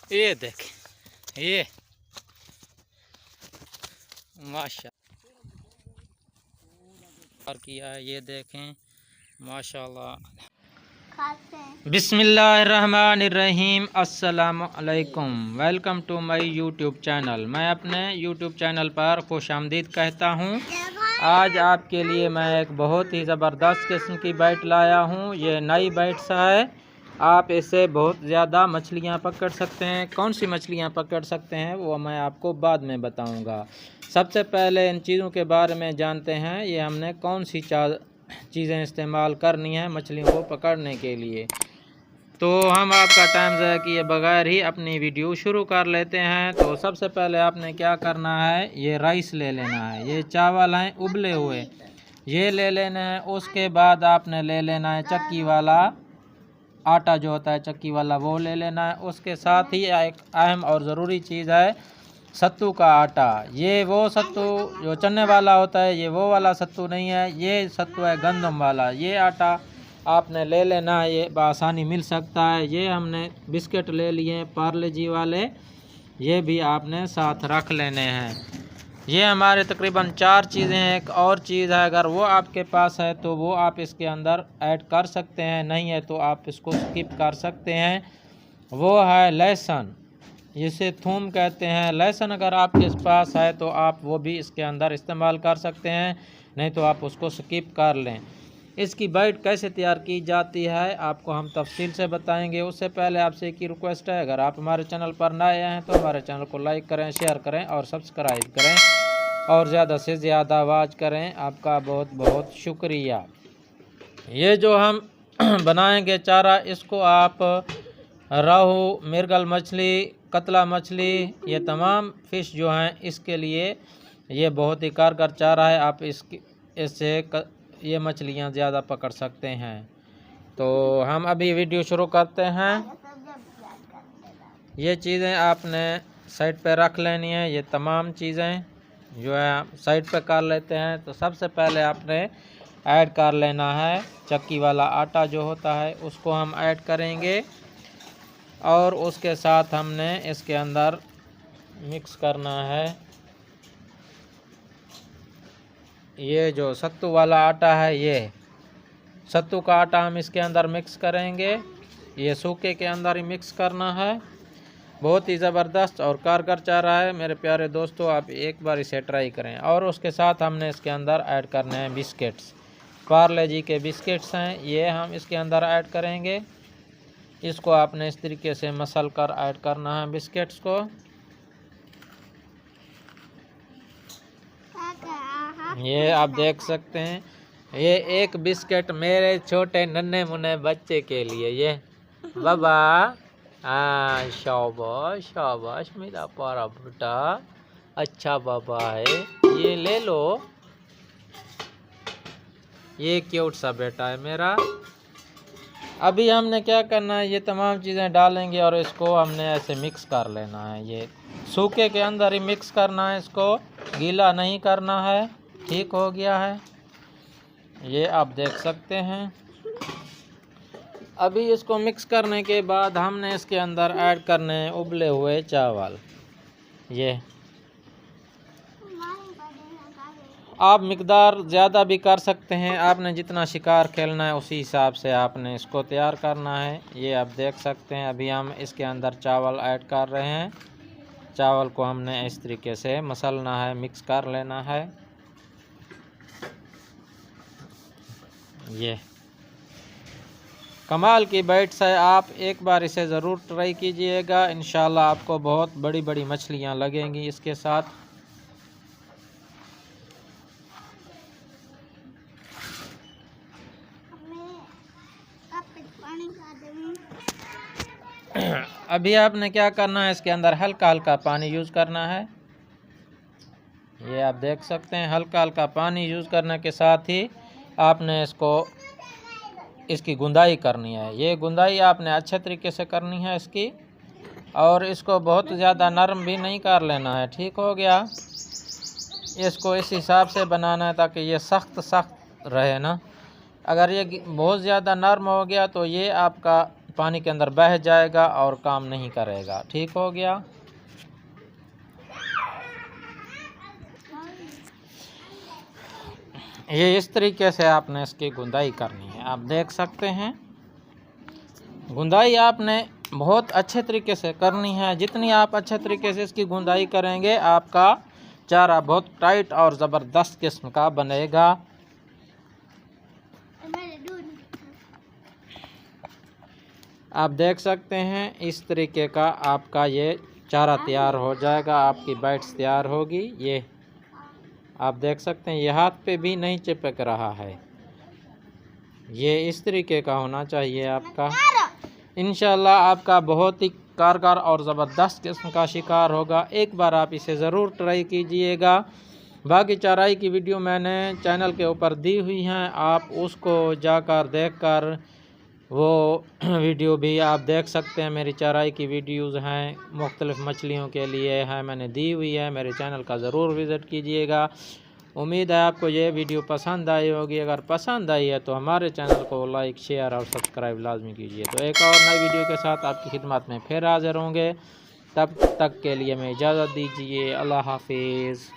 ये देखें, ये माशाअल्लाह किया है, ये देखें माशाअल्लाह। बिस्मिल्लाहिर्रहमानिर्रहीम, अस्सलामु अलैकुम। Welcome to my YouTube channel. मैं अपने यूट्यूब चैनल पर खुशामदीद कहता हूँ। आज आपके लिए मैं एक बहुत ही ज़बरदस्त किस्म की बैट लाया हूँ। ये नई बैट्स है। आप इससे बहुत ज़्यादा मछलियाँ पकड़ सकते हैं। कौन सी मछलियाँ पकड़ सकते हैं वो मैं आपको बाद में बताऊँगा। सबसे पहले इन चीज़ों के बारे में जानते हैं। ये हमने कौन सी चीज़ें इस्तेमाल करनी है मछलियों को पकड़ने के लिए। तो हम आपका टाइम ज़ाया किए बगैर ही अपनी वीडियो शुरू कर लेते हैं। तो सबसे पहले आपने क्या करना है, ये राइस ले लेना है। ये चावल हैं उबले हुए, ये ले लेना है। उसके बाद आपने ले लेना है चक्की वाला आटा, जो होता है चक्की वाला, वो ले लेना है। उसके साथ ही एक अहम और ज़रूरी चीज़ है सत्तू का आटा। ये वो सत्तू जो चने वाला होता है, ये वो वाला सत्तू नहीं है। ये सत्तू है गंदम वाला। ये आटा आपने ले लेना है, ये बआसानी मिल सकता है। ये हमने बिस्किट ले लिए हैं पार्ले जी वाले, ये भी आपने साथ रख लेने हैं। ये हमारे तकरीबन 4 चीज़ें हैं। एक और चीज़ है, अगर वो आपके पास है तो वो आप इसके अंदर ऐड कर सकते हैं, नहीं है तो आप इसको स्किप कर सकते हैं। वो है लहसुन, जिसे थूम कहते हैं। लहसुन अगर आपके पास है तो आप वो भी इसके अंदर इस्तेमाल कर सकते हैं, नहीं तो आप उसको स्किप कर लें। इसकी बैट कैसे तैयार की जाती है आपको हम तफसील से बताएंगे। उससे पहले आपसे एक ही रिक्वेस्ट है, अगर आप हमारे चैनल पर नए हैं तो हमारे चैनल को लाइक करें, शेयर करें और सब्सक्राइब करें और ज़्यादा से ज़्यादा आवाज़ करें। आपका बहुत बहुत शुक्रिया। ये जो हम बनाएंगे चारा, इसको आप रोहू, मिर्गल मछली, कतला मछली, ये तमाम फ़िश जो हैं इसके लिए ये बहुत ही कारगर चारा है। आप इससे ये मछलियाँ ज़्यादा पकड़ सकते हैं। तो हम अभी वीडियो शुरू करते हैं। ये चीज़ें आपने साइड पे रख लेनी है। ये तमाम चीज़ें जो है साइड पे कर लेते हैं। तो सबसे पहले आपने ऐड कर लेना है चक्की वाला आटा जो होता है, उसको हम ऐड करेंगे और उसके साथ हमने इसके अंदर मिक्स करना है ये जो सत्तू वाला आटा है। ये सत्तू का आटा हम इसके अंदर मिक्स करेंगे। ये सूखे के अंदर ही मिक्स करना है। बहुत ही ज़बरदस्त और कारगर चारा है मेरे प्यारे दोस्तों, आप एक बार इसे ट्राई करें। और उसके साथ हमने इसके अंदर ऐड करने हैं बिस्किट्स, पार्ले जी के बिस्किट्स हैं, ये हम इसके अंदर ऐड करेंगे। इसको आपने इस तरीके से मसल कर ऐड करना है बिस्किट्स को। ये आप देख सकते हैं, ये एक बिस्किट मेरे छोटे नन्हे मुन्ने बच्चे के लिए। ये बाबा, हाँ शाबाश शाबाश मेरा प्यारा बेटा, अच्छा बाबा है, ये ले लो, ये क्यूट सा बेटा है मेरा। अभी हमने क्या करना है, ये तमाम चीज़ें डालेंगे और इसको हमने ऐसे मिक्स कर लेना है। ये सूखे के अंदर ही मिक्स करना है, इसको गीला नहीं करना है। ठीक हो गया है, ये आप देख सकते हैं। अभी इसको मिक्स करने के बाद हमने इसके अंदर ऐड करने हैं उबले हुए चावल। ये आप मिकदार ज़्यादा भी कर सकते हैं, आपने जितना शिकार खेलना है उसी हिसाब से आपने इसको तैयार करना है। ये आप देख सकते हैं, अभी हम इसके अंदर चावल ऐड कर रहे हैं। चावल को हमने इस तरीके से मसलना है, मिक्स कर लेना है। ये कमाल की बैट्स है, आप एक बार इसे ज़रूर ट्राई कीजिएगा। इंशाल्लाह आपको बहुत बड़ी बड़ी मछलियाँ लगेंगी इसके साथ। अभी आपने क्या करना है, इसके अंदर हल्का हल्का पानी यूज़ करना है। ये आप देख सकते हैं, हल्का हल्का पानी यूज़ करने के साथ ही आपने इसकी गुंदाई करनी है। ये गुंदाई आपने अच्छे तरीके से करनी है इसकी, और इसको बहुत ज़्यादा नरम भी नहीं कर लेना है। ठीक हो गया, इसको इस हिसाब से बनाना है ताकि ये सख्त रहे ना। अगर ये बहुत ज़्यादा नरम हो गया तो ये आपका पानी के अंदर बह जाएगा और काम नहीं करेगा। ठीक हो गया। ये इस तरीके से आपने इसकी गुंदाई करनी है। आप देख सकते हैं गुंदाई आपने बहुत अच्छे तरीके से करनी है। जितनी आप अच्छे तरीके से इसकी गुंदाई करेंगे आपका चारा बहुत टाइट और ज़बरदस्त किस्म का बनेगा। आप देख सकते हैं इस तरीके का आपका ये चारा तैयार हो जाएगा, आपकी बाइट्स तैयार होगी। ये आप देख सकते हैं ये हाथ पे भी नहीं चिपक रहा है। ये इस तरीके का होना चाहिए आपका। इंशाल्लाह आपका बहुत ही कारगर और ज़बरदस्त किस्म का शिकार होगा। एक बार आप इसे ज़रूर ट्राई कीजिएगा। बाकी चाराई की वीडियो मैंने चैनल के ऊपर दी हुई हैं, आप उसको जाकर देखकर वो वीडियो भी आप देख सकते हैं। मेरी चाराई की वीडियोस हैं, मुख्तलिफ़ मछलियों के लिए है, मैंने दी हुई है। मेरे चैनल का ज़रूर विज़िट कीजिएगा। उम्मीद है आपको ये वीडियो पसंद आई होगी। अगर पसंद आई है तो हमारे चैनल को लाइक, शेयर और सब्सक्राइब लाजमी कीजिए। तो एक और नई वीडियो के साथ आपकी खिदमत में फिर हाज़िर होंगे। तब तक के लिए मैं इजाज़त दीजिए। अल्लाह हाफिज़।